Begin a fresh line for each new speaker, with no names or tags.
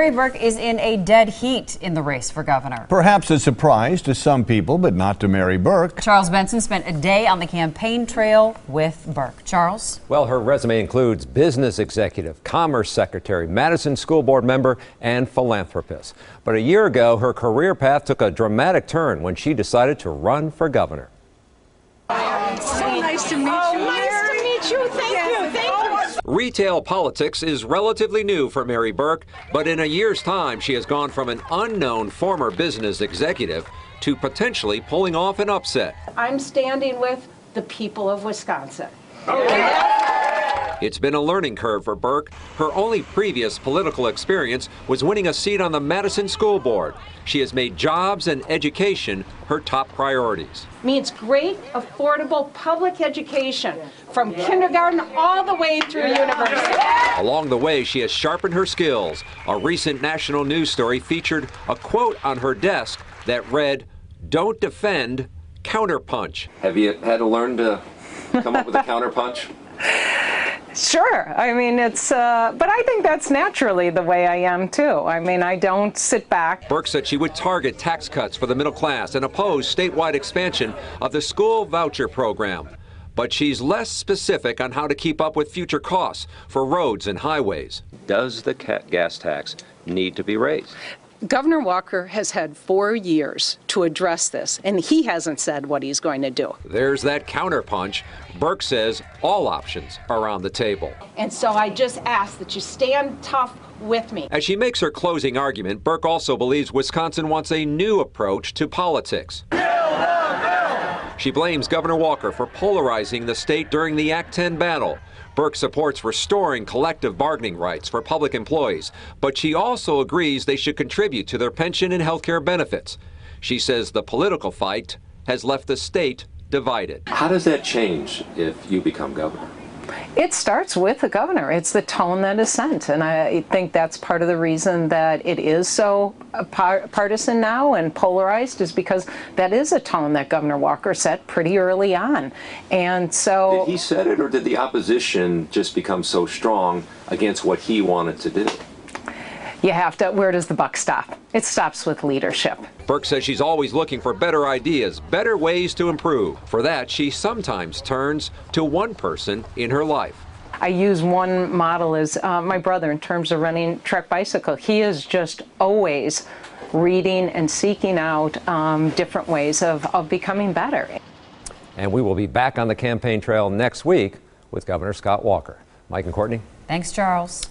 Mary Burke is in a dead heat in the race for governor.
Perhaps a surprise to some people, but not to Mary Burke.
Charles Benson spent a day on the campaign trail with Burke. Charles?
Well, her resume includes business executive, commerce secretary, Madison school board member, and philanthropist. But a year ago, her career path took a dramatic turn when she decided to run for governor.
So nice to meet you.
Nice to meet you. Thank you. Thank you.
Retail politics is relatively new for Mary Burke, but in a year's time, she has gone from an unknown former business executive to potentially pulling off an upset.
I'm standing with the people of Wisconsin.
It's been a learning curve for Burke. Her only previous political experience was winning a seat on the Madison School Board. She has made jobs and education her top priorities.
Means great, affordable public education from kindergarten all the way through university.
Along the way, she has sharpened her skills. A recent national news story featured a quote on her desk that read, "Don't defend, counterpunch."
Have you had to learn to come up with a counterpunch?
Sure. I mean, but I think that's naturally the way I am, too. I mean, I don't sit back.
Burke said she would target tax cuts for the middle class and oppose statewide expansion of the school voucher program. But she's less specific on how to keep up with future costs for roads and highways.
Does the gas tax need to be raised?
Governor Walker has had 4 years to address this, and he hasn't said what he's going to do.
There's that counterpunch. Burke says all options are on the table.
And so I just ask that you stand tough with me.
As she makes her closing argument, Burke also believes Wisconsin wants a new approach to politics. She blames Governor Walker for polarizing the state during the Act 10 battle. Burke supports restoring collective bargaining rights for public employees, but she also agrees they should contribute to their pension and health care benefits. She says the political fight has left the state divided.
How does that change if you become governor?
It starts with the governor. It's the tone that is sent, and I think that's part of the reason that it is so partisan now and polarized, is because that is a tone that Governor Walker set pretty early on. And so,
Did he set it, or did the opposition just become so strong against what he wanted to do?
you have to, where does the buck stop? It stops with leadership.
Burke says she's always looking for better ideas, better ways to improve. For that, she sometimes turns to one person in her life.
I use one model as my brother in terms of running track bicycle. He is just always reading and seeking out different ways of becoming better.
And we will be back on the campaign trail next week with Governor Scott Walker. Mike and Courtney.
Thanks, Charles.